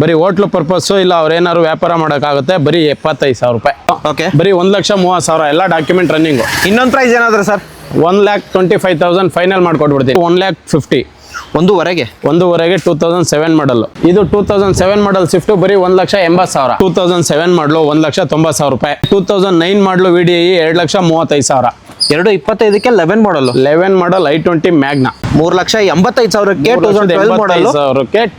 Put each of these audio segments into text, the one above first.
ಬರೀ hotel purpose ಇಲ್ಲ ಅವ್ರೇನಾದ್ರು ವ್ಯಾಪಾರ ಮಾಡೋಕ್ಕಾಗುತ್ತೆ. ಬರೀ 75,000 ರೂಪಾಯಿ. ಓಕೆ, ಬರೀ 1,30,000 ಎಲ್ಲ ಡಾಕ್ಯುಮೆಂಟ್ ರನ್ನಿಂಗು. ಇನ್ನೊಂದು ಪ್ರೈಸ್ ಏನಾದ್ರು ಸರ್? 1,25,000 ಫೈನಲ್ ಮಾಡ್ಕೊಟ್ಬಿಡ್ತೀವಿ. 1,50,000 ಒಂದೂವರೆಗೆ 2007 ಮಾಡಲ್. ಇದು 2007 ಮಾಡಲ್ ಸ್ವಿಫ್ಟ್ ಬರೀ 1,80,000. 2007 ಮಾಡಲು 1,90,000 ರೂಪಾಯಿ. 2009 ಮಾಡಲು VDI 2,35,000. 225ಕ್ಕೆ 11 ಮಾಡಲ್ i20 ಮ್ಯಾಗ್ನಾ 3,85,000ಕ್ಕೆ 2012 ಮಾಡಲ್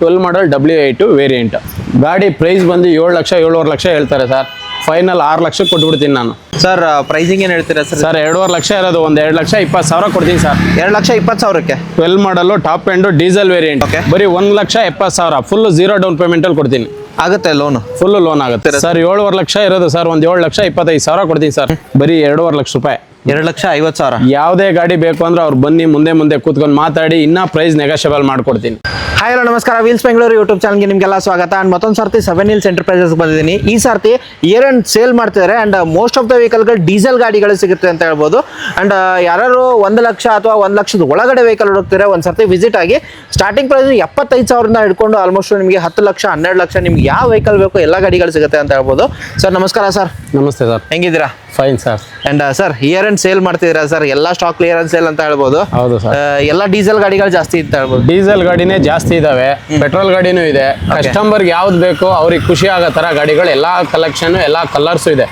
12 ಮಾಡಲ್ W8 ವೇರಿಯಂಟ್. ಗಾಡಿ ಪ್ರೈಸ್ ಬಂದು 7,00,000 7,25,000 ಹೇಳ್ತಾರೆ ಸರ್. ಫೈನಲ್ 6,00,000 ಕೊಟ್ಬಿಡ್ತೀನಿ ನಾನು. ಸರ್ ಪ್ರೈಸಿಂಗ್ ಏನು ಹೇಳ್ತೀರಾ ಸರ್? ಸರ್ 2,25,000 ಇರೋದು 2,20,000 ಕೊಡ್ತೀನಿ ಸರ್. 2,20,000ಕ್ಕೆ 12 model top end diesel variant. Okay. ಬರೀ 1,70,000 ಫುಲ್ 0 ಡೌನ್ ಪೇಮೆಂಟ್ ಅಲ್ಲಿ ಕೊಡ್ತೀನಿ. ಆಗುತ್ತೆ ಲೋನು? ಫುಲ್ ಲೋನ್ ಆಗುತ್ತೆ ಸರ್. 7,25,000 ಇರೋದು ಸರ್. 7,25,000 ಕೊಡ್ತೀನಿ ಸರ್. ಬರೀ 2,50,000 ರೂಪಾಯಿ. 2,50,000. ಯಾವುದೇ ಗಾಡಿ ಬೇಕು ಅಂದ್ರೆ ಅವ್ರು ಬನ್ನಿ, ಮುಂದೆ ಕೂತ್ಕೊಂಡು ಮಾತಾಡಿ, ಇನ್ನ ಪ್ರೈಸ್ ನೆಗೋಷಿಯಬಲ್ ಮಾಡ್ಕೊಡ್ತೀನಿ. ಹಾಯ್ ಹಲೋ ನಮಸ್ಕಾರ, ವೀಲ್ಸ್ ಬೆಂಗಳೂರು ಯೂಟ್ಯೂಬ್ ಚಾನಲ್ಗೆ ನಿಮಗೆಲ್ಲ ಸ್ವಾಗತ. ಆ್ಯಂಡ್ ಮತ್ತೊಂದು ಸರ್ತಿ 7 Hills ಎಂಟರ್ಪ್ರೈಸಸ್ ಬಂದಿದ್ದೀನಿ. ಈ ಸರ್ತಿ ಇಯರ್ ಅಂಡ್ ಸೇಲ್ ಮಾಡ್ತಿದ್ದಾರೆ. ಆ್ಯಂಡ್ ಮೋಸ್ಟ್ ಆಫ್ ದ ವೆಹಿಕಲ್ಗಳು ಡೀಸೆಲ್ ಗಾಡಿಗಳು ಸಿಗುತ್ತೆ ಅಂತ ಹೇಳ್ಬೋದು. ಆ್ಯಂಡ್ ಯಾರು 1,00,000 ಅಥವಾ 1,00,000 ಒಳಗಡೆ ವೆಹಿಕಲ್ ಹುಡುಕ್ತಿದ್ರೆ ಒಂದು ಸರ್ತಿ ವಿಸಿಟ್ ಆಗಿ. ಸ್ಟಾರ್ಟಿಂಗ್ ಪ್ರೈಸ್ 75,000 ಹಿಡ್ಕೊಂಡು ಆಲ್ಮೋಸ್ಟ್ ನಿಮಗೆ 10,00,000 12,00,000 ನಿಮ್ಗೆ ಯಾವ ವೆಹಿಕಲ್ ಬೇಕು ಎಲ್ಲ ಗಾಡಿಗಳು ಸಿಗುತ್ತೆ ಅಂತ ಹೇಳ್ಬೋದು. ಸರ್ ನಮಸ್ಕಾರ ಸರ್. ನಮಸ್ತೆ ಸರ್. ಹೆಂಗಿದ್ದೀರಾ? Fine sir. And sir year end sale ಮಾಡ್ತಿದ್ದೀರಾ ಸರ್? ಎಲ್ಲ ಸ್ಟಾಕ್ ಕ್ಲಿಯರ್ ಅಂಡ್ ಸೇಲ್ ಅಂತ ಹೇಳ್ಬೋದು. ಹೌದು ಸರ್. ಎಲ್ಲ ಡೀಸೆಲ್ ಗಾಡಿಗಳು ಜಾಸ್ತಿ ಅಂತ ಹೇಳ್ಬೋದು. ಡೀಸೆಲ್ ಗಾಡಿನೇ ಜಾಸ್ತಿ ಇದಾವೆ, ಪೆಟ್ರೋಲ್ ಗಾಡಿನೂ ಇದೆ. ಕಸ್ಟಮರ್ಗೆ ಯಾವ್ದು ಬೇಕು ಅವ್ರಿಗೆ ಖುಷಿ ಆಗೋ ತರ ಗಾಡಿಗಳು ಎಲ್ಲ ಕಲೆಕ್ಷನ್ ಎಲ್ಲ ಕಲರ್ಸು ಇದೆ.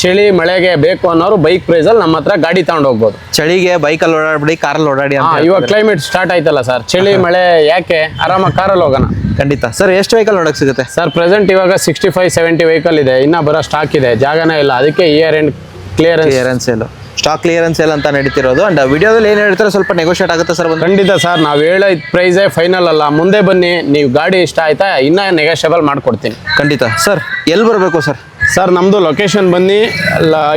ಚಳಿ ಮಳೆಗೆ ಬೇಕು ಅನ್ನೋರು ಬೈಕ್ ಪ್ರೈಸ್ ಅಲ್ಲಿ ನಮ್ಮ ಹತ್ರ ಗಾಡಿ ತಗೊಂಡು ಹೋಗ್ಬೋದು. ಚಳಿಗೆ ಬೈಕಲ್ಲಿ ಓಡಾಡ್ಬಿಡಿ, ಕಾರಲ್ಲಿ ಓಡಾಡಿ ಅಂತ. ಇವಾಗ ಕ್ಲೈಮೇಟ್ ಸ್ಟಾರ್ಟ್ ಆಯ್ತಲ್ಲ ಸರ್, ಚಳಿ ಮಳೆ ಯಾಕೆ, ಆರಾಮಾಗಿ ಕಾರಲ್ಲಿ ಹೋಗೋಣ. ಖಂಡಿತ ಸರ್. ಎಷ್ಟು ವೆಹಿಕಲ್ ನೋಡಕ್ ಸಿಗುತ್ತೆ ಸರ್? ಪ್ರೆಸೆಂಟ್ ಇವಾಗ 65-70 ವೆಹಿಕಲ್ ಇದೆ. ಇನ್ನ ಬರೋ ಸ್ಟಾಕ್ ಇದೆ, ಜಾಗನೇ ಇಲ್ಲ. ಅದಕ್ಕೆ year end clearance sale, stock clearance sale ಅಂತ ನಡೀತಿರೋದು. ಅಂಡ್ ವಿಡಿಯೋದಲ್ಲಿ ಏನು ಹೇಳ್ತಾರೆ ಸ್ವಲ್ಪ ನೆಗೋಷಿಯೇಟ್ ಆಗುತ್ತೆ ಸರ್? ಖಂಡಿತ ಸರ್. ನಾವು ಹೇಳೋ ಪ್ರೈಸೇ ಫೈನಲ್ ಅಲ್ಲ. ಮುಂದೆ ಬನ್ನಿ, ನೀವು ಗಾಡಿ ಇಷ್ಟ ಆಯ್ತಾ ಇನ್ನ ನೆಗೋಷಿಯಬಲ್ ಮಾಡ್ಕೊಡ್ತೀನಿ. ಖಂಡಿತ ಸರ್. ಎಲ್ಲಿ ಬರಬೇಕು ಸರ್? ಸರ್ ನಮ್ಮದು ಲೊಕೇಶನ್ ಬನ್ನಿ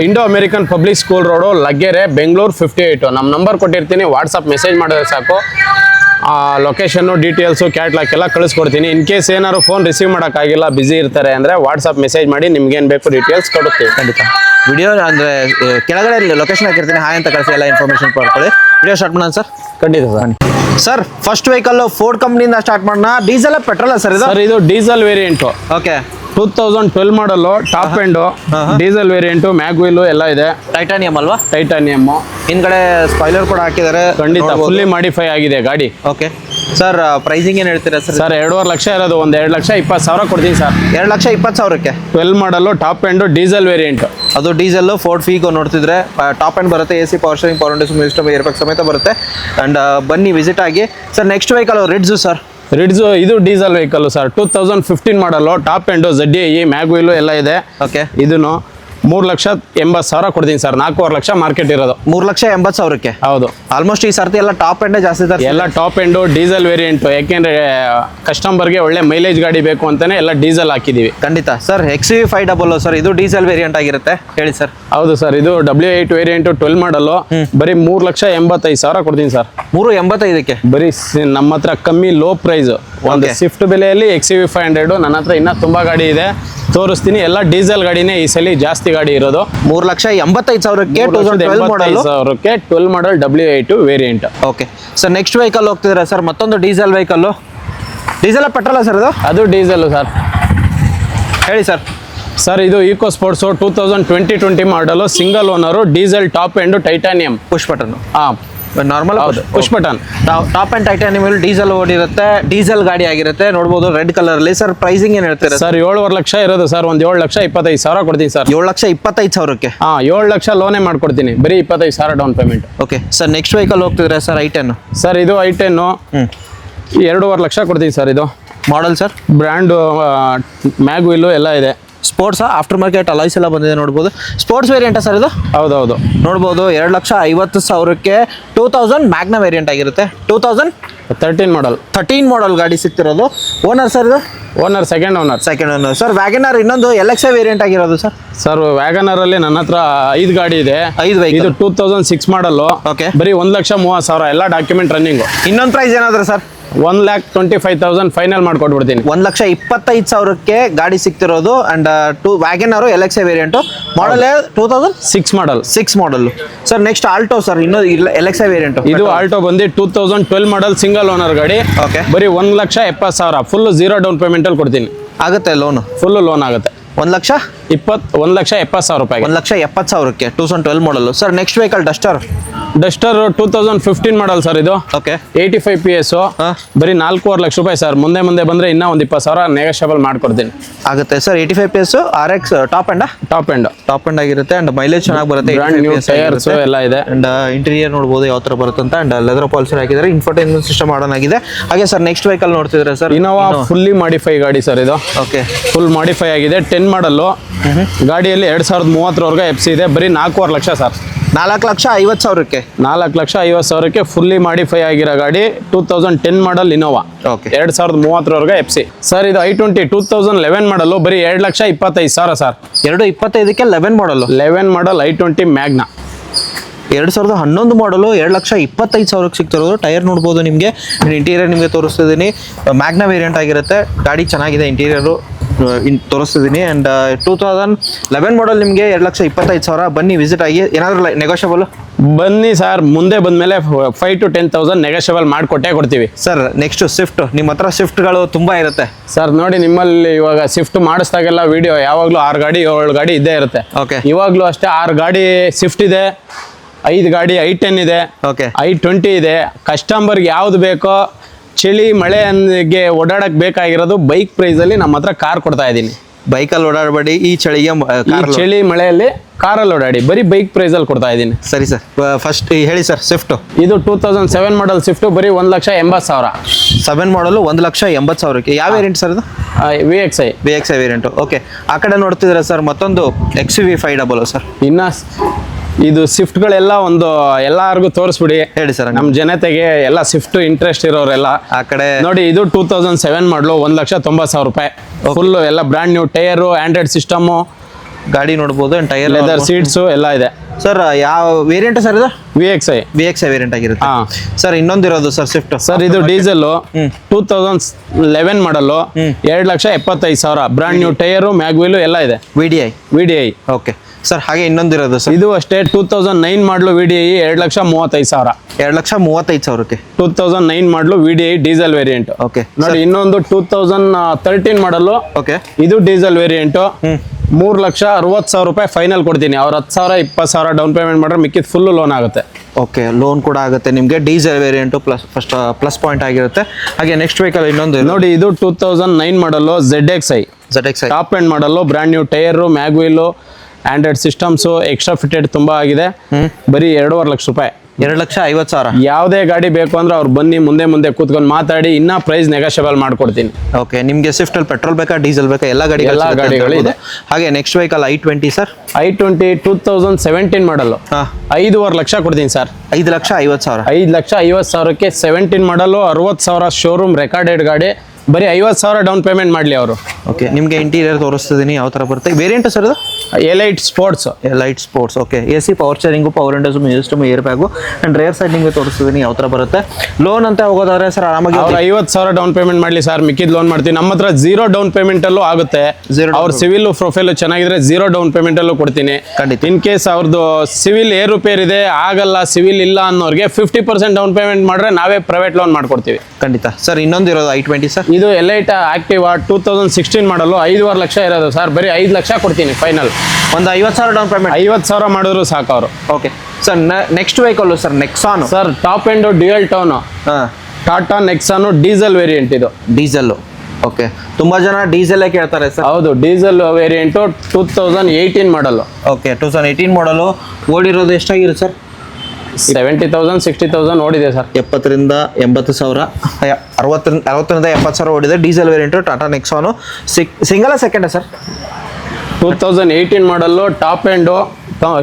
Indo American public school road, Laggere, Bengaluru 58. ನಮ್ಮ ನಂಬರ್ ಕೊಟ್ಟಿರ್ತೀನಿ, ವಾಟ್ಸಪ್ ಮೆಸೇಜ್ ಮಾಡಿದ್ರೆ ಸಾಕು. ಲೊಕೇಶನ್ನು ಡೀಟೇಲ್ಸು ಕ್ಯಾಟ್ಲಾಕ್ ಎಲ್ಲ ಕಳಿಸ್ಕೊಡ್ತೀನಿ. ಇನ್ ಕೇಸ್ ಏನಾದ್ರು ಫೋನ್ ರಿಸೀವ್ ಮಾಡೋಕ್ಕಾಗಿಲ್ಲ, ಬಿಸಿ ಇರ್ತಾರೆ ಅಂದರೆ ವಾಟ್ಸಪ್ ಮೆಸೇಜ್ ಮಾಡಿ ನಿಮ್ಗೇನು ಬೇಕು ಡೀಟೇಲ್ಸ್ ಕೊಡುತ್ತೀವಿ. ಖಂಡಿತ. ವಿಡಿಯೋ ಅಂದರೆ ಕೆಳಗಡೆ ಲೊಕೇಶನ್ ಹಾಕಿರ್ತೀನಿ, ಹಾಯ್ ಅಂತ ಕಳಿಸಿ ಎಲ್ಲ ಇನ್ಫಾರ್ಮೇಷನ್ ಕೊಡ್ಕೊಳ್ಳಿ. ವಿಡಿಯೋ ಸ್ಟಾರ್ಟ್ ಮಾಡೋಣ ಸರ್. ಖಂಡಿತ sir. Sir first vehicle Ford ಕಂಪ್ನಿಯಿಂದ ಸ್ಟಾರ್ಟ್ ಮಾಡೋಣ. ಡೀಸೆಲ್ ಪೆಟ್ರೋಲ್ ಸರ್ ಇದು? ಸರ್ ಇದು diesel variant. Okay. 2012 model, top end, diesel variant, mag wheel ಎಲ್ಲ ಇದೆ. ಟೈಟಾನಿಯಂ ಅಲ್ವಾ? ಟೈಟಾನಿಯಮ್. ಹಿಂದ್ಗಡೆ ಸ್ಪಾಯ್ಲರ್ ಕೂಡ ಹಾಕಿದ್ದಾರೆ. ಖಂಡಿತ ಫುಲ್ಲಿ ಮಾಡಿಫೈ ಆಗಿದೆ ಗಾಡಿ. Okay sir. ಪ್ರೈಸಿಂಗ್ ಏನು ಹೇಳ್ತೀರಾ ಸರ್? ಸರ್ 2,50,000 ಇರೋದು 2,20,000 ಕೊಡ್ತೀನಿ ಸರ್. 2,20,000ಕ್ಕೆ 12 model, top end, diesel variant. ಅದು ಡೀಸೆಲ್ ಫೋರ್ಡ್ ಫೀಗೋ ನೋಡ್ತಿದ್ರೆ ಟಾಪ್ ಎಂಡ್ ಬರುತ್ತೆ. AC power steering, power window system, air bag ಸಮೇತ ಬರುತ್ತೆ. ಅಂಡ್ ಬನ್ನಿ ವಿಸಿಟ್ ಆಗಿ. Sir next vehicle ರಿಡ್ಜು sir? ರಿಡ್ಜು ಇದು ಡೀಸೆಲ್ ವೆಹಿಕಲ್ ಸರ್. 2015 ಮಾಡಲು, ಟಾಪ್ ಎಂಡು, ZDI, ಮ್ಯಾಗ್ ವೀಲು ಎಲ್ಲ ಇದೆ. ಓಕೆ. ಇದನ್ನು 3,80,000 ಕೊಡ್ತೀನಿ ಸರ್. 4,25,000 ಮಾರ್ಕೆಟ್ ಇರೋದು. 3,80,000ಕ್ಕೆ? ಹೌದು. ಆಲ್ಮೋಸ್ಟ್ ಈ ಸರ್ತಿ ಎಲ್ಲ ಟಾಪ್ ಎಂಡೇ ಜಾಸ್ತಿ ಇದೆ. ಎಲ್ಲ ಟಾಪ್ ಎಂಡು ಡೀಸೆಲ್ ವೇರಿಯಂಟ್. ಯಾಕೆಂದ್ರೆ ಕಸ್ಟಮರ್ಗೆ ಒಳ್ಳೆ ಮೈಲೇಜ್ ಗಾಡಿ ಬೇಕು ಅಂತಾನೆ ಎಲ್ಲ ಡೀಸೆಲ್ ಹಾಕಿದೀವಿ. ಖಂಡಿತ ಸರ್. XUV500 ಸರ್, ಇದು ಡೀಸೆಲ್ ವೇರಿಯಂಟ್ ಆಗಿರುತ್ತೆ. ಹೇಳಿ ಸರ್. ಹೌದು ಸರ್. ಇದು W8 ವೇರಿಯಂಟ್ 12 ಮಾಡಲು, ಬರೀ 3,85,000 ಕೊಡ್ತೀನಿ ಸರ್. 3,85,000ಕ್ಕೆ? ಬರೀ ನಮ್ಮ ಹತ್ರ ಕಮ್ಮಿ, ಲೋ ಪ್ರೈಸ್. ಒಂದು ಸ್ವಿಫ್ಟ್ ಬೆಲೆಯಲ್ಲಿ XUV500. ನನ್ನ ಹತ್ರ ಇನ್ನೂ ತುಂಬಾ ಗಾಡಿ ಇದೆ, ತೋರಿಸ್ತೀನಿ. ಎಲ್ಲ ಡೀಸೆಲ್ ಗಾಡಿನೇ ಈ ಸಲ ಜಾಸ್ತಿ ಗಾಡಿ ಇರೋದು. 3,85,000ಕ್ಕೆ 12 model W8 variant. Okay sir. Next vehicle ಹೋಗ್ತಿದ್ರೆ ಸರ್, ಮತ್ತೊಂದು diesel vehicle. Diesel petrol sir ಇದು? ಅದು ಡೀಸೆಲ್ ಸರ್. ಹೇಳಿ ಸರ್. ಸರ್ ಇದು EcoSport 2020 model, single owner, diesel, top end, titanium. Push button? Normal. ಹೌದು, push button. Top end titanium diesel ಓಡಿರುತ್ತೆ, diesel ಗಾಡಿ ಆಗಿರುತ್ತೆ. ನೋಡ್ಬೋದು ರೆಡ್ ಕಲರ್ ಅಲ್ಲಿ. ಸರ್ ಪ್ರೈಸಿಂಗ್ ಏನು ಹೇಳ್ತೀರಾ ಸರ್? 7,50,000 ಇರೋದು ಸರ್. 7,25,000 ಕೊಡ್ತೀನಿ ಸರ್. 7,25,000ಕ್ಕೆ? 7,00,000 ಲೋನೇ ಮಾಡ್ಕೊಡ್ತೀನಿ. ಬರೀ 25,000 down payment. Okay sir. Next vehicle ಹೋಗ್ತಿದ್ರೆ ಸರ್, i10. ಸರ್ ಇದು i10 2,50,000 ಕೊಡ್ತೀನಿ ಸರ್. ಇದು model sir? Brand, mag wheel ಎಲ್ಲ ಇದೆ. ಸ್ಪೋರ್ಟ್ಸ್ ಆಫ್ಟರ್ ಮಾರ್ಕೆಟ್ ಅಲಾಯ್ಸ್ ಎಲ್ಲ ಬಂದಿದೆ. ನೋಡ್ಬೋದು ಸ್ಪೋರ್ಟ್ಸ್ ವೇರಿಯಂಟಾ ಸರ್ ಇದು? ಹೌದೌದು. ನೋಡ್ಬೋದು 2,50,000ಕ್ಕೆ 2000 ಮ್ಯಾಗ್ನಾ ವೇರಿಯಂಟ್ ಆಗಿರುತ್ತೆ. 2013 ಮಾಡಲ್. 13 ಮಾಡಲ್ ಗಾಡಿ ಸಿಗ್ತಿರೋದು. ಓನರ್ ಸರ್ ಇದು? Owner second owner. Sir WagonR ಇನ್ನೊಂದು LXI ವೇರಿಯಂಟ್ ಆಗಿರೋದು ಸರ್? ಸರ್ ವ್ಯಾಗನರ್ ಅಲ್ಲಿ ನನ್ನ ಹತ್ರ 5 ಗಾಡಿ ಇದೆ. 5 ವೆಹಿಕಲ್. ಇದು 2006 ಮಾಡಲ್. ಓಕೆ. ಬರೀ 1,30,000 ಎಲ್ಲ ಡಾಕ್ಯುಮೆಂಟ್ ರನ್ನಿಂಗ್. ಇನ್ನೊಂದು ಪ್ರೈಸ್ ಏನಾದ್ರು ಸರ್? 1,25,000 ಫೈನಲ್ ಮಾಡ್ಕೊಟ್ಬಿಡ್ತೀನಿ. 1,25,000ಕ್ಕೆ ಗಾಡಿ ಸಿಗ್ತಿರೋದು. And Wagon R L X I variant, model 6 model. 6 model. Sir next Alto sir, ಇನ್ನೂ ಎಲ್ ಎಕ್ಸ್ ಐ ವೇರಿಯಂಟು. ಇದು ಆಲ್ಟೋ ಬಂದು 2012 ಮಾಡಲ್ ಸಿಂಗಲ್ ಓನರ್ ಗಾಡಿ. ಓಕೆ. ಬರೀ 1,70,000 ಫುಲ್ 0 ಡೌನ್ ಪೇಮೆಂಟ್ ಅಲ್ಲಿ ಕೊಡ್ತೀನಿ. ಆಗುತ್ತೆ ಲೋನು? ಫುಲ್ ಲೋನ್ ಆಗುತ್ತೆ. 1,70,000 ರೂಪಾಯಿ. 1,70,000ಕ್ಕೆ 2012 model. Sir next vehicle Duster 2015 model sir. ಇದು ಓಕೆ. 85 PS. ಬರೀ 4.5 ಲಕ್ಷ ರೂಪಾಯಿ ಸರ್. ಮುಂದೆ ಬಂದ್ರೆ ಇನ್ನೂ ಒಂದು 20,000 ನೆಗೋಷಿಯಬಲ್ ಮಾಡ್ಕೊಡ್ತೀನಿ. ಆಗುತ್ತೆ sir. 85 PS RX top end ಆಗಿರುತ್ತೆ. ಅಂಡ್ ಮೈಲೇಜ್ ಚೆನ್ನಾಗಿ ಬರುತ್ತೆ. ಟೈರ್ಸ್ ಎಲ್ಲ ಇದೆ. ಅಂಡ್ ಇಂಟೀರಿಯರ್ ನೋಡಬಹುದು ಯಾವ ತರ ಬರುತ್ತೆ ಅಂತ. ಅಂಡ್ ಲೆದರ್ ಪಾಲಿಶರ್ ಹಾಕಿದ್ದಾರೆ. ಇನ್ಫೋಟೈನ್ಮೆಂಟ್ ಸಿಸ್ಟಮ್ ಆನ್ ಆಗಿದೆ. ಹಾಗೆ ಸರ್ ನೆಕ್ಸ್ಟ್ ವೆಹಿಕಲ್ ನೋಡ್ತಿದ್ರೆ ಸರ್, ಇನೋವಾ ಫುಲ್ಲಿ ಮಾಡಿಫೈ ಗಾಡಿ ಸರ್ ಇದು. ಓಕೆ. ಫುಲ್ ಮಾಡಿಫೈ ಆಗಿದೆ. 10 ಮಾಡಲ್ಲು. ಗಾಡಿಯಲ್ಲಿ 2030 FC ಇದೆ. ಬರೀ 4.5 ಲಕ್ಷ ಸರ್. 4,50,000ಕ್ಕೆ 4,50,000ಕ್ಕೆ ಫುಲ್ಲಿ ಮಾಡಿಫೈ ಆಗಿರೋ ಗಾಡಿ. 2010 model Innova. Okay. 2030 FC sir. ಇದು i20 2011 ಮಾಡಲ್ಲು. ಬರೀ 2,25,000 ಸರ್. 2,25ಕ್ಕೆ 11 ಮಾಡಲ್. 11 ಮಾಡಲ್ i20 ಮ್ಯಾಗ್ನಾ. 2011 ಮಾಡಲು 2,25,000ಕ್ಕೆ ಸಿಗ್ತಿರೋದು. ಟೈರ್ ನೋಡ್ಬೋದು ನಿಮಗೆ. ಇಂಟೀರಿಯರ್ ನಿಮಗೆ ತೋರಿಸ್ತಿದ್ದೀನಿ. ಮ್ಯಾಗ್ನಾ ವೇರಿಯಂಟ್ ಆಗಿರುತ್ತೆ. ಗಾಡಿ ಚೆನ್ನಾಗಿದೆ. ಇಂಟೀರಿಯರು ತೋರಿಸ್ತಿದ್ದೀನಿ. ಆ್ಯಂಡ್ 2011 ಮಾಡಲ್ ನಿಮಗೆ 2,25,000. ಬನ್ನಿ ವಿಸಿಟ್ ಆಗಿ. ಏನಾದರೂ ನೆಗೋಷಿಯಬಲ್ ಬನ್ನಿ ಸರ್. ಮುಂದೆ ಬಂದಮೇಲೆ 5,000 to 10,000 ನೆಗೋಷಿಯಬಲ್ ಮಾಡಿಕೊಟ್ಟೇ ಕೊಡ್ತೀವಿ ಸರ್. Next Swift. ನಿಮ್ಮ ಹತ್ರ ಸ್ವಿಫ್ಟ್ಗಳು ತುಂಬ ಇರುತ್ತೆ ಸರ್. ನೋಡಿ ನಿಮ್ಮಲ್ಲಿ ಇವಾಗ ಸ್ವಿಫ್ಟ್ ಮಾಡಿಸ್ದಾಗೆಲ್ಲ ವಿಡಿಯೋ ಯಾವಾಗಲೂ 6 ಗಾಡಿ 7 ಗಾಡಿ ಇದ್ದೇ ಇರುತ್ತೆ. ಓಕೆ. ಇವಾಗಲೂ ಅಷ್ಟೇ 6 ಗಾಡಿ ಸ್ವಿಫ್ಟ್ ಇದೆ, 5 ಗಾಡಿ i10 ಇದೆ, ಓಕೆ, i20 ಇದೆ. ಕಸ್ಟಮರ್ಗೆ ಯಾವ್ದು ಬೇಕೋ ಚಳಿ ಮಳೆಗೆ ಓಡಾಡಕ್ ಬೇಕಾಗಿರೋದು ಬೈಕ್ ಪ್ರೈಸ್ ಅಲ್ಲಿ ನಮ್ಮ ಹತ್ರ ಕಾರ್ ಕೊಡ್ತಾ ಇದ್ದೀನಿ. ಬೈಕಲ್ಲಿ ಓಡಾಡಬೇಡಿ ಈ ಚಳಿಗೆ. ಚಳಿ ಮಳೆಯಲ್ಲಿ ಕಾರಲ್ಲಿ ಓಡಾಡಿ. ಬರೀ ಬೈಕ್ ಪ್ರೈಸ್ ಅಲ್ಲಿ ಕೊಡ್ತಾ ಇದ್ದೀನಿ. ಸರಿ ಸರ್. ಫಸ್ಟ್ ಹೇಳಿ ಸರ್ ಸ್ವಿಫ್ಟ್. ಇದು 2007 ಮಾಡಲ್ ಸ್ವಿಫ್ಟ್. ಬರೀ 1,80,000. 7 ಮಾಡಲು 1,80,000ಕ್ಕೆ. ಯಾವ ವೇರಿಯಂಟ್ ಸರ್ ಇದು? VXI variant. ಓಕೆ. ಆ ಕಡೆ ನೋಡ್ತಿದ್ರೆ ಸರ್ ಮತ್ತೊಂದು XUV500 ಸರ್. ಇನ್ನ ಇದು ಸ್ವಿಫ್ಟ್ಗಳೆಲ್ಲ ಎಲ್ಲಾರ್ಗು ತೋರಿಸ್ಬಿಡಿ. ಹೇಳಿ ಸರ್. ನಮ್ಮ ಜನತೆಗೆ ಎಲ್ಲ ಸ್ವಿಫ್ಟ್ ಇಂಟ್ರೆಸ್ಟ್ ಇರೋರೆಲ್ಲ ಆ ಕಡೆ ನೋಡಿ. ಇದು 2007 ಮಾಡಲು 1,90,000 ರೂಪಾಯಿ. ಫುಲ್ ಎಲ್ಲ brand new tyre, Android system, ಗಾಡಿ ನೋಡ್ಬೋದು. ಟೈರ್, ಲೆದರ್ ಸೀಟ್ಸು ಎಲ್ಲ ಇದೆ ಸರ್. ಯಾವ ವೇರಿಯಂಟ್ ಸರ್ ಇದು? VXI ವೇರಿಯಂಟ್ ಆಗಿರುತ್ತೆ. ಸರ್ ಇನ್ನೊಂದಿರೋದು ಸರ್ ಸ್ವಿಫ್ಟ್. ಸರ್ ಇದು diesel 2011 model 2,75,000. Brand new tyre, mag wheel ಎಲ್ಲ ಇದೆ. VDI. Okay sir. ಹಾಗೆ ಇನ್ನೊಂದಿರೋದು ಸರ್. ಇದು ಅಷ್ಟೇ 2009 ಮಾಡಲು VDI 2,35,000. 2,35,000ಕ್ಕೆ 2009 ಮಾಡಲು VDI ಡೀಸೆಲ್ ವೇರಿಯಂಟ್. ಓಕೆ. ನೋಡಿ ಇನ್ನೊಂದು 2013 ಮಾಡಲು. ಓಕೆ. ಇದು ಡೀಸೆಲ್ ವೇರಿಯಂಟು. 3,60,000 ರೂಪಾಯಿ ಫೈನಲ್ ಕೊಡ್ತೀನಿ. ಅವ್ರು 10,000 20,000 ಡೌನ್ ಪೇಮೆಂಟ್ ಮಾಡಿದ್ರೆ ಮಿಕ್ಕಿದ ಫುಲ್ ಲೋನ್ ಆಗುತ್ತೆ. ಓಕೆ. ಲೋನ್ ಕೂಡ ಆಗುತ್ತೆ ನಿಮಗೆ. ಡೀಸೆಲ್ ವೇರಿಯಂಟು ಪ್ಲಸ್ ಪಾಯಿಂಟ್ ಆಗಿರುತ್ತೆ. ಹಾಗೆ ನೆಕ್ಸ್ಟ್ ವೆಹಿಕಲ್ ಇನ್ನೊಂದು ನೋಡಿ. ಇದು 2009 model ZXi top end model. Brand new tyre, mag wheel, Android systems, extra fitted ತುಂಬಾ ಆಗಿದೆ. ಬರೀ 2.5 ಲಕ್ಷ ರೂಪಾಯಿ. 2,50,000. ಯಾವುದೇ ಗಾಡಿ ಬೇಕು ಅಂದ್ರೆ ಅವ್ರು ಬನ್ನಿ, ಮುಂದೆ ಕೂತ್ಕೊಂಡು ಮಾತಾಡಿ. ಇನ್ನ ಪ್ರೈಸ್ ನೆಗೋಷಿಯಬಲ್ ಮಾಡ್ಕೊಡ್ತೀನಿ. ಓಕೆ. ನಿಮಗೆ ಸ್ವಿಫ್ಟ್ ಅಲ್ಲಿ ಪೆಟ್ರೋಲ್ ಬೇಕಾ ಡೀಸೆಲ್ ಬೇಕಾ? ಎಲ್ಲ ಗಾಡಿಗಳಿದೆ. ಹಾಗೆ next vehicle i20 sir. i20 2017 ಮಾಡಲು 5.5 ಲಕ್ಷ ಕೊಡ್ತೀನಿ ಸರ್. 5,50,000. 5,50,000ಕ್ಕೆ 17 ಮಾಡಲು 60,000 ಶೋರೂಮ್ ರೆಕಾರ್ಡೆಡ್ ಗಾಡಿ. ಬರೀ 50,000 ಡೌನ್ ಪೇಮೆಂಟ್ ಮಾಡಲಿ ಅವರು. ಓಕೆ. ನಿಮಗೆ ಇಂಟೀರಿಯರ್ ತೋರಿಸ್ತಿದ್ದೀನಿ ಯಾವ ಥರ ಬರುತ್ತೆ. ವೇರಿಯಂಟ್ ಸರ್ ಇದು? Elite sports. Okay. AC power steering, power windows, music system, air bag and rear side ನಿಮಗೆ ತೋರಿಸ್ತಿದ್ದೀನಿ ಯಾವ ಥರ ಬರುತ್ತೆ. ಲೋನ್ ಅಂತ ಹೋಗೋದಾದ್ರೆ ಸರ್ ಆರಾಮಾಗಿ ಅವ್ರು 50,000 ಡೌನ್ ಪೇಮೆಂಟ್ ಮಾಡಲಿ ಸರ್. ಮಿಕ್ಕಿದ್ ಲೋನ್ ಮಾಡ್ತೀವಿ. ನಮ್ಮ ಹತ್ರ 0 ಡೌನ್ ಪೇಮೆಂಟಲ್ಲೂ ಆಗುತ್ತೆ. ಅವ್ರ ಸಿವಿಲ್ ಪ್ರೊಫೈಲ್ ಚೆನ್ನಾಗಿದ್ರೆ 0 ಡೌನ್ ಪೇಮೆಂಟಲ್ಲೂ ಕೊಡ್ತೀನಿ. ಇನ್ ಕೇಸ್ ಅವ್ರದ್ದು ಸಿವಿಲ್ ಏರುಪೇರ್ ಇದೆ, ಆಗಲ್ಲ ಸಿವಿಲ್ ಇಲ್ಲ ಅನ್ನೋರಿಗೆ 50% ಡೌನ್ ಪೇಮೆಂಟ್ ಮಾಡಿದ್ರೆ ನಾವೇ ಪ್ರೈವೇಟ್ ಲೋನ್ ಮಾಡ್ಕೊಡ್ತೀವಿ. ಖಂಡಿತ ಸರ್. ಇನ್ನೊಂದು ಇರೋದು i20 ಸರ್. ಇದು ಎಲೈಟ್ ಆಕ್ಟಿವಾ 2016 ಮಾಡಲು 5.5 ಲಕ್ಷ ಇರೋದು ಸರ್. ಬರೀ 5 ಲಕ್ಷ ಕೊಡ್ತೀನಿ ಫೈನಲ್. ಒಂದು 50,000 ಡೌನ್ ಪೇಮೆಂಟ್. 50,000 ಮಾಡಿದ್ರು ಸಾಕು ಅವರು. Okay sir. Next vehicle sir Nexon sir. Top end dual tone Tata Nexon diesel variant. ಇದು ಡೀಸೆಲ್. ಓಕೆ. ತುಂಬಾ ಜನ ಡೀಸೆಲ್ ಕೇಳ್ತಾರೆ ಸರ್. ಹೌದು. ಡೀಸೆಲ್ ವೇರಿಯಂಟು 2018 ಮಾಡಲು. ಓಕೆ. 2018 ಮಾಡಲು. ಓಡಿರೋದು ಎಷ್ಟಾಗಿರುತ್ತೆ ಸರ್? 70,000 60,000 ಓಡಿದೆ ಸರ್. 70,000 to 80,000. 60,000 to 70,000 ಓಡಿದೆ. Diesel variant Tata Nexon. Single second sir? 2018 model. Top end,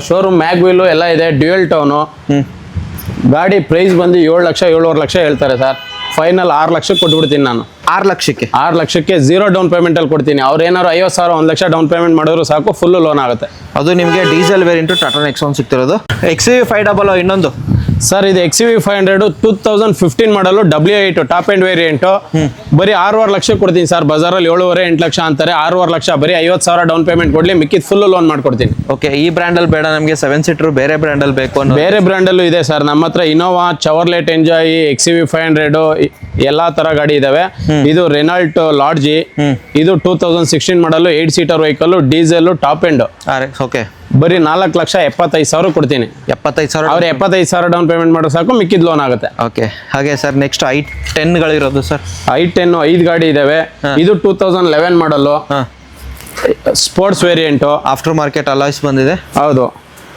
showroom mag wheel ಎಲ್ಲ ಇದೆ. Dual tone. ಗಾಡಿ ಪ್ರೈಸ್ ಬಂದು 7 ಲಕ್ಷ 7.5 ಲಕ್ಷ ಹೇಳ್ತಾರೆ ಸರ್. ಫೈನಲ್ 6 ಲಕ್ಷಕ್ಕೆ ಕೊಟ್ಬಿಡ್ತೀನಿ ನಾನು. 6 ಲಕ್ಷಕ್ಕೆ 6 ಲಕ್ಷಕ್ಕೆ 0 ಡೌನ್ ಪೇಮೆಂಟ್ ಅಲ್ಲಿ ಕೊಡ್ತೀನಿ. ಅವ್ರು ಏನಾದ್ರು 50,000 1 ಲಕ್ಷ ಡೌನ್ ಪೇಮೆಂಟ್ ಮಾಡಿದ್ರು ಸಾಕು, ಫುಲ್ ಲೋನ್ ಆಗುತ್ತೆ. ಅದು ನಿಮಗೆ ಡೀಸೆಲ್ ವೇರಿಯಂಟು ಟಾಟಾ ನೆಕ್ಸಾನ್ ಸಿಗ್ತಿರೋದು. XUV500 ಇನ್ನೊಂದು ಸರ್ ಇದು XUV 500 2015 ಮಾಡಲು W8 ಟಾಪ್ ಎಂಡ್ ವೇರಿಯಂಟು ಬರೀ 6.5 ಲಕ್ಷ ಕೊಡ್ತೀನಿ ಸರ್. ಬಜಾರಲ್ಲಿ 7.5-8 ಲಕ್ಷ ಅಂತಾರೆ. 6.5 ಲಕ್ಷ ಬರೀ 50,000 ಡೌನ್ ಪೇಮೆಂಟ್ ಕೊಡ್ಲಿ, ಮಿಕ್ಕಿದ್ ಫುಲ್ ಲೋನ್ ಮಾಡ್ಕೊಡ್ತೀನಿ. ಓಕೆ, ಈ ಬ್ರ್ಯಾಂಡಲ್ಲಿ ಬೇಡ ನಮಗೆ 7 ಸೀಟರ್, ಬೇರೆ ಬ್ರ್ಯಾಂಡಲ್ಲಿ ಬೇಕು ಅನ್ನೋ ಬೇರೆ ಬ್ರ್ಯಾಂಡಲ್ಲೂ ಇದೆ ಸರ್ ನಮ್ಮ ಹತ್ರ. ಇನೋವಾ, ಚವರ್ಲೆಟ್ ಎಂಜಾಯ್, XUV 500 ಎಲ್ಲಾ ತರ ಗಾಡಿ ಇದಾವೆ. ಇದು ರೆನಾಲ್ಟ್ ಲಾಡ್ಜಿ, ಇದು 2016 ಮಾಡಲು 8 seater vehicle, diesel, top end. Okay, ಬರೀ 4,75,000 ಕೊಡ್ತೀನಿ. 75,000 ಅವ್ರು 75,000 ಡೌನ್ ಪೇಮೆಂಟ್ ಮಾಡೋ ಸಾಕು, ಮಿಕ್ಕಿದ್ ಲೋನ್ ಆಗುತ್ತೆ. ಓಕೆ, ಹಾಗೆ ಸರ್ ನೆಕ್ಸ್ಟ್ i10ಗಳಿರೋದು ಸರ್. i10 5 ಗಾಡಿ ಇದಾವೆ. ಇದು 2011 model sports variant, after market alloys ಬಂದಿದೆ. ಹೌದು,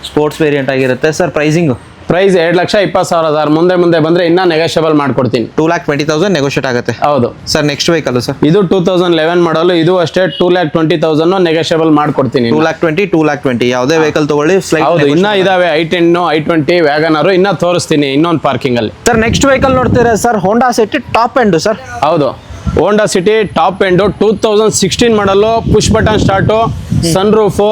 ಸ್ಪೋರ್ಟ್ಸ್ ವೇರಿಯಂಟ್ ಆಗಿರುತ್ತೆ ಸರ್. Pricing price 2,20,000 sir. ಮುಂದೆ ಬಂದ್ರೆ ಇನ್ನೂ ನೆಗೋಷಿಯಬಲ್ ಮಾಡ್ಕೊಡ್ತೀನಿ. 2,20,000 ನೆಗೋಷಿಯೇಟ್ ಆಗುತ್ತೆ. ಹೌದು ಸರ್, ನೆಕ್ಸ್ಟ್ ವೆಹಿಕಲ್ ಸರ್. ಇದು 2011 ಮಾಡಲು, ಇದು ಅಷ್ಟೇ 2,20,000 ನೆಗೋಷಿಯಬಲ್ ಮಾಡ್ಕೊಡ್ತೀನಿ. 2,20,000 ಯಾವುದೇ ವೆಹಿಕಲ್ ತಗೊಳ್ಳಿ. ಹೌದು, ಇನ್ನ ಇದಾವೆ i10, i20, ವ್ಯಾಗನರು ಇನ್ನ ತೋರಿಸ್ತೀನಿ ಇನ್ನೊಂದು ಪಾರ್ಕಿಂಗ್ ಅಲ್ಲಿ. ಸರ್, ನೆಕ್ಸ್ಟ್ ವೆಹಿಕಲ್ ನೋಡ್ತೀರಾ sir, Honda City top end sir. ಹೌದು, Honda City top end 2016 model, push button start, sun roof,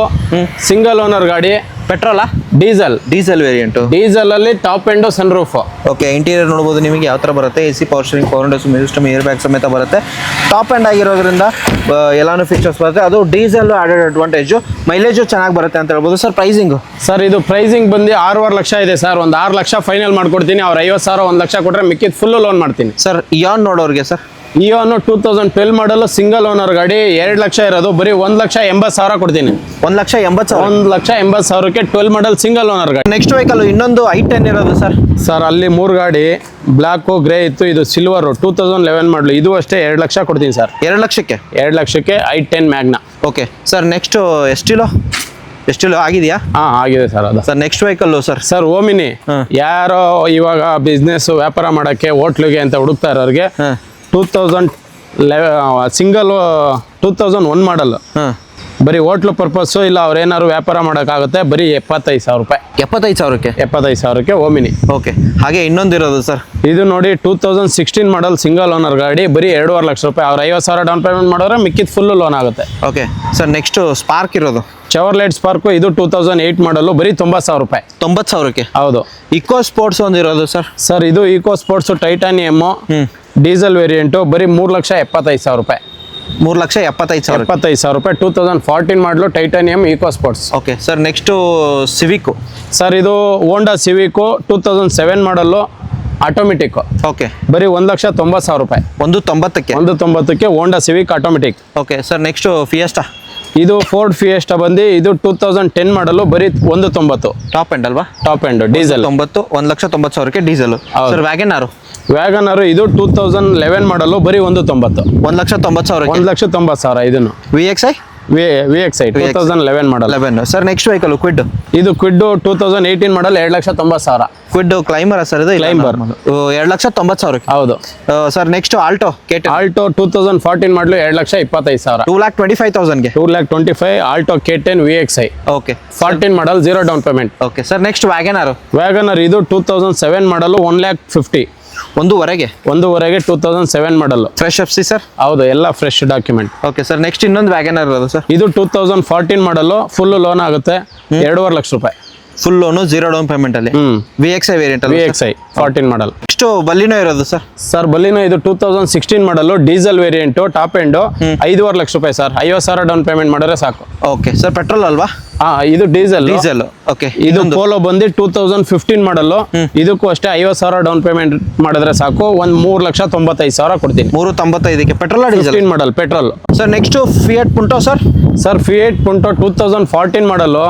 single owner ಗಾಡಿ. ಪೆಟ್ರೋಲಾ ಡೀಸೆಲ್ ವೇರಿಯಂಟು? ಡೀಸೆಲ್ ಅಲ್ಲಿ top end, sun roof. Okay, interior ನೋಡ್ಬೋದು ನಿಮಗೆ ಯಾವ ಥರ ಬರುತ್ತೆ. AC, power steering, power windows, music system, air bag ಸಮೇತ ಬರುತ್ತೆ. ಟಾಪ್ ಎಂಡ್ ಆಗಿರೋದ್ರಿಂದ ಎಲ್ಲಾನು ಫೀಚರ್ಸ್ ಬರುತ್ತೆ. ಅದು ಡೀಸೆಲ್ ಆಡೆಡ್ ಅಡ್ವಾಂಟೇಜು, ಮೈಲೇಜು ಚೆನ್ನಾಗಿ ಬರುತ್ತೆ ಅಂತ ಹೇಳ್ಬೋದು. Sir, pricing? ಸರ್, ಇದು ಪ್ರೈಸಿಂಗ್ ಬಂದು 6.5 ಲಕ್ಷ ಇದೆ ಸರ್. ಒಂದು 6 ಲಕ್ಷ ಫೈನಲ್ ಮಾಡ್ಕೊಡ್ತೀನಿ. ಅವ್ರು 50,000 1 ಲಕ್ಷ ಕೊಟ್ಟರೆ ಮಿಕ್ಕಿದ್ ಫುಲ್ ಲೋನ್ ಮಾಡ್ತೀನಿ. ಸರ್, ಇಯಾನ್ ನೋಡೋರಿಗೆ ಸರ್, ಇಯೋನು 2012 ಮಾಡಲು ಸಿಂಗಲ್ ಓನರ್ ಗಾಡಿ, 2 ಲಕ್ಷ ಇರೋದು, ಬರೀ 1,80,000 ಕೊಡ್ತೀನಿ. 1,80,000? 1,80,000ಕ್ಕೆ 12 ಮಾಡಲ್ ಸಿಂಗಲ್ ಓನರ್ ಗಾಡಿ. ನೆಕ್ಸ್ಟ್ ವೆಹಿಕಲ್ ಇನ್ನೊಂದು i10 ಇರೋದು ಸರ್. ಸರ್, ಅಲ್ಲಿ 3 ಗಾಡಿ, ಬ್ಲ್ಯಾಕು, ಗ್ರೇ ಇತ್ತು. ಇದು ಸಿಲ್ವರು 2011 ಮಾಡಲು, ಇದು ಅಷ್ಟೇ 2 ಲಕ್ಷ ಕೊಡ್ತೀನಿ ಸರ್. 2 ಲಕ್ಷಕ್ಕೆ? 2 ಲಕ್ಷಕ್ಕೆ i10 Magna. Okay sir, next Estilo ಆಗಿದೆಯಾ? ಆಗಿದೆ ಸರ್. ಅದು sir, next vehicle sir Omni. ಯಾರೋ ಇವಾಗ ಬಿಸ್ನೆಸ್ ವ್ಯಾಪಾರ ಮಾಡಕ್ಕೆ, ಹೋಟ್ಲಿಗೆ ಅಂತ ಹುಡುಕ್ತಾ ಇರೋರಿಗೆ 2011 ಸಿಂಗಲ್ 2001 ಮಾಡಲ್, ಬರೀ ಹೋಟ್ಲು ಪರ್ಪಸ್ಸು ಇಲ್ಲ ಅವ್ರೇನಾದ್ರು ವ್ಯಾಪಾರ ಮಾಡೋಕ್ಕಾಗುತ್ತೆ. ಬರೀ 75,000 ರೂಪಾಯಿ. 75,000ಕ್ಕೆ? 75,000ಕ್ಕೆ ಓಮಿನಿ. ಓಕೆ, ಹಾಗೆ ಇನ್ನೊಂದಿರೋದು ಸರ್. ಇದು ನೋಡಿ 2016 ಮಾಡಲ್ ಸಿಂಗಲ್ ಓನರ್ ಗಾಡಿ, ಬರೀ 2.5 ಲಕ್ಷ ರೂಪಾಯಿ. ಅವ್ರು 50,000 ಡೌನ್ ಪೇಮೆಂಟ್ ಮಾಡಿದ್ರೆ ಮಿಕ್ಕಿದ್ ಫುಲ್ ಲೋನ್ ಆಗುತ್ತೆ. ಓಕೆ ಸರ್, ನೆಕ್ಸ್ಟ್ ಸ್ಪಾರ್ಕ್ ಇರೋದು? ಚವರ್ಲೈಟ್ ಸ್ಪಾರ್ಕು, ಇದು 2008 ಮಾಡಲು, ಬರೀ 90,000 ರೂಪಾಯಿ. 90,000ಕ್ಕೆ? ಹೌದು. ಇಕೋ ಸ್ಪೋರ್ಟ್ಸ್ ಒಂದಿರೋದು ಸರ್. ಸರ್, ಇದು EcoSport titanium, diesel variant, ಬರೀ 3,75,000 ರೂಪಾಯಿ. 3,75,000? 75,000 ರೂಪಾಯಿ. 2014 model titanium EcoSport. Okay sir, next Civic sir. ಇದು ಹೋಂಡಾ ಸಿವಿಕು 2007 ಮಾಡಲು, ಆಟೋಮೆಟಿಕ್. ಓಕೆ, ಬರೀ 1,90,000 ರೂಪಾಯಿ. 1,90,000ಕ್ಕೆ? 1,90,000ಕ್ಕೆ Honda Civic automatic. Okay sir, next Fiesta? ಇದು ಫೋರ್ಡ್ ಫಿಯೆಸ್ಟಾ ಬಂದು, ಇದು 2010 ಮಾಡಲು, ಬರೀ 1,90,000. ಟಾಪ್ ಎಂಡ್ ಅಲ್ವಾ? Top end, diesel. 1,90,000ಕ್ಕೆ ಡೀಸೆಲ್. ಸರ್, ವ್ಯಾಗನರು ಇದು 2011 ಮಾಡಲು, ಬರೀ 1,90,000. 1,90,000? 1,90,000 ಇದನ್ನು. VXI 2011 model. Sir, next vehicle Kwid. ಇದು Kwid 2018 model, 2,90,000. Kwid Climber sir? ಇದು ಕ್ಲೈಂಬರ್. 2,90,000? ಹೌದು. Sir, next Alto 2014 model, 2,25,000. 2,25,000ಗೆ? 2,25,000 Alto K10 VXI. Okay, 14 model, 0 down payment. Okay sir, next Wagon R ಇದು 2007 ಮಾಡಲು, 1,50,000. ಒಂದೂವರೆಗೆ 2007 ಮಾಡಲು. Fresh FC sir? ಹೌದು, ಎಲ್ಲ fresh document. Okay sir, next ಇನ್ನೊಂದು Wagon R ಇರೋದು sir. ಇದು 2014 ಮಾಡಲು, ಫುಲ್ ಲೋನ್ ಆಗುತ್ತೆ, 2.5 ಲಕ್ಷ ರೂಪಾಯಿ. ಫುಲ್ ಲೋನು, 0 ಡೌನ್ ಪೇಮೆಂಟ್ ಅಲ್ಲಿ. VXI ವೇರಿಯಂಟ್ ಅಲ್ಲಿ? VXI 14 ಮಾಡಲ್. ನೆಕ್ಸ್ಟ್ ಬಲಿನೋ ಇರೋದು ಸರ್. ಸರ್, ಬಲಿನೋ ಇದು 2016 ಮಾಡಲು, diesel variant, top end, 5.5 lakh ರೂಪಾಯಿ ಸರ್. 50,000 ಡೌನ್ ಪೇಮೆಂಟ್ ಮಾಡಿದ್ರೆ ಸಾಕು. ಓಕೆ ಸರ್, ಪೆಟ್ರೋಲ್ ಅಲ್ವಾ? ಇದು ಡೀಸೆಲ್. ಓಕೆ, ಇದು ಪೋಲೋ ಬಂದು 2015 ಮಾಡಲು, ಇದಕ್ಕೂ ಅಷ್ಟೇ 50,000 ಡೌನ್ ಪೇಮೆಂಟ್ ಮಾಡಿದ್ರೆ ಸಾಕು. 3,95,000 ಕೊಡ್ತೀನಿ. 3,95ಕ್ಕೆ petrol diesel? 15 model petrol. Sir, next Fiat Punto sir. Sir, Fiat Punto 2014 model,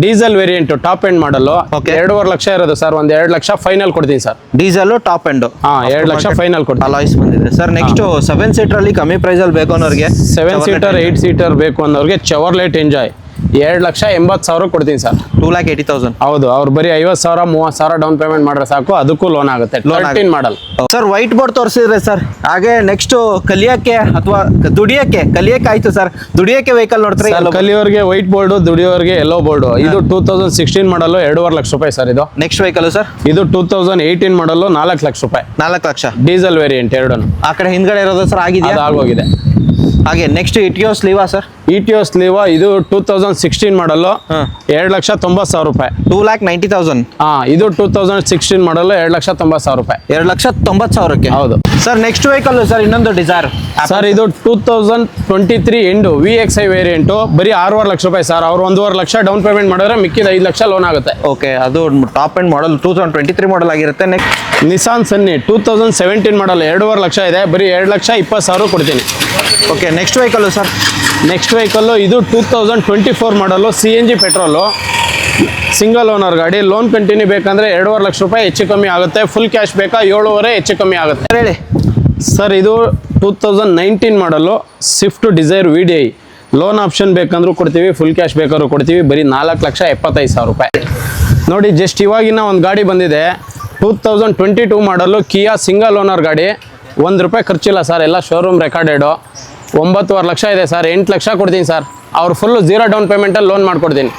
diesel variant, top end ಮಾಡಲು, 2.5 ಲಕ್ಷ ಇರೋದು ಸರ್. 2 ಲಕ್ಷ ಫೈನಲ್ ಕೊಡ್ತೀನಿ sir. Diesel top end? 2 lakh final ಕೊಡ್ತೀನಿ. ಅಲಾಯ್ಸ್ ಬಂದಿದೆ ಸರ್. ನೆಕ್ಸ್ಟ್ 7 ಸೀಟರ್ ಅಲ್ಲಿ ಕಮ್ಮಿ ಪ್ರೈಸ್ ಅಲ್ಲಿ ಬೇಕು ಅನ್ನೋರಿಗೆ, 7 ಸೀಟರ್ 8 ಸೀಟರ್ ಬೇಕು ಅನ್ನೋರಿಗೆ ಚವರ್ಲೆಟ್ ಎಂಜಾಯ್ 2,80,000 ಕೊಡ್ತೀನಿ ಸರ್. 2,80,000? ಹೌದು. ಅವ್ರು ಬರೀ 50,000 30,000 ಡೌನ್ ಪೇಮೆಂಟ್ ಮಾಡಿದ್ರೆ ಸಾಕು, ಅದಕ್ಕೂ ಲೋನ್ ಆಗುತ್ತೆ. 13 ಮಾಡಲ್. ಸರ್, ವೈಟ್ ಬೋರ್ಡ್ ತೋರಿಸಿದ್ರೆ ಸರ್. ಹಾಗೆ ನೆಕ್ಸ್ಟ್ ಕಲಿಯಕ್ಕೆ ಅಥವಾ ಕಲಿಯಕ್ಕೆ ಆಯ್ತು ಸರ್. ದುಡಿಯಕ್ಕೆ ವೆಹಿಕಲ್ ನೋಡ್ತಾರೆ. ಕಲಿಯೋರಿಗೆ ವೈಟ್ ಬೋರ್ಡ್, ದುಡಿಯೋರಿಗೆ ಯೆಲ್ಲೋ ಬೋರ್ಡ್. ಇದು 2016 ಮಾಡಲು, 2.5 ಲಕ್ಷ ರೂಪಾಯಿ ಸರ್. ಇದು ನೆಕ್ಸ್ಟ್ ವೆಹಿಕಲ್ ಸರ್. ಇದು 2018 ಮಾಡಲು, 4 ಲಕ್ಷ ರೂಪಾಯಿ. 4 ಲಕ್ಷ? ಡೀಸೆಲ್ ವೇರಿಯಂಟ್ ಎರಡನ್ನು. ಆ ಕಡೆ ಹಿಂದ್ಗಡೆ ಇರೋದು ಸರ್ ಆಗಿದೆಯಾ? ಆಗೋಗಿದೆ. ಹಾಗೆ next Etios Liva sir Etios Liva ಇದು 2016 ಮಾಡಲು ಹಾಂ 2,90,000 ರೂಪಾಯಿ. 2,90,000 ಇದು 2016 ಮಾಡಲು 2,90,000 ರೂಪಾಯಿ. 2,90,000ಕ್ಕೆ. ಹೌದು ಸರ್ ನೆಕ್ಸ್ಟ್ ವೆಹಿಕಲ್ ಸರ್ ಇನ್ನೊಂದು ಡಿಸೈರ್ ಸರ್. ಇದು 2023 ಎಂಡು VXI ವೇರಿಯಂಟು ಬರೀ 6.5 ಲಕ್ಷ ರೂಪಾಯಿ ಸರ್. ಅವ್ರು 1.5 ಲಕ್ಷ ಡೌನ್ ಪೇಮೆಂಟ್ ಮಾಡಿದ್ರೆ ಮಿಕ್ಕಿದ 5 ಲಕ್ಷ ಲೋನ್ ಆಗುತ್ತೆ. ಓಕೆ, ಅದು ಟಾಪ್ ಎಂಡ್ ಮಾಡಲ್ 2023 ಮಾಡಲ್ ಆಗಿರುತ್ತೆ. ನೆಕ್ಸ್ಟ್ ನಿಸಾನ್ ಸನ್ನಿ 2017 ಮಾಡಲ್ 2.5 ಲಕ್ಷ ಇದೆ, ಬರೀ 2,20,000 ಕೊಡ್ತೀನಿ. Okay, next vehicle sir. Next vehicle ಇದು 2024 ಮಾಡಲು CNG ಪೆಟ್ರೋಲು, ಸಿಂಗಲ್ ಓನರ್ ಗಾಡಿ. ಲೋನ್ ಕಂಟಿನ್ಯೂ ಬೇಕಂದ್ರೆ 2.5 ಲಕ್ಷ ರೂಪಾಯಿ ಹೆಚ್ಚು ಕಮ್ಮಿ ಆಗುತ್ತೆ. ಫುಲ್ ಕ್ಯಾಶ್ ಬೇಕಾ 7.5 ಹೆಚ್ಚು ಕಮ್ಮಿ ಆಗುತ್ತೆ. ಸರ್ ಹೇಳಿ ಸರ್ ಇದು 2019 model Swift Dzire VDI. Loan option ಬೇಕಂದ್ರೂ ಕೊಡ್ತೀವಿ, ಫುಲ್ ಕ್ಯಾಶ್ ಬೇಕಾದ್ರೂ ಕೊಡ್ತೀವಿ. ಬರೀ 4,75,000 ರೂಪಾಯಿ. ನೋಡಿ ಜಸ್ಟ್ ಇವಾಗಿನ ಒಂದು ಗಾಡಿ ಬಂದಿದೆ 2022 ಮಾಡಲು ಕಿಯಾ ಸಿಂಗಲ್ ಓನರ್ ಗಾಡಿ. 1 ರೂಪಾಯಿ ಖರ್ಚಿಲ್ಲ ಸರ್, ಎಲ್ಲ ಶೋರೂಮ್ ರೆಕಾರ್ಡೆಡು. 9.5 ಲಕ್ಷ ಇದೆ ಸರ್, 8 ಲಕ್ಷ ಕೊಡ್ತೀನಿ ಸರ್. ಅವ್ರು ಫುಲ್ಲು 0 ಡೌನ್ ಪೇಮೆಂಟಲ್ಲಿ ಲೋನ್ ಮಾಡ್ಕೊಡ್ತೀನಿ.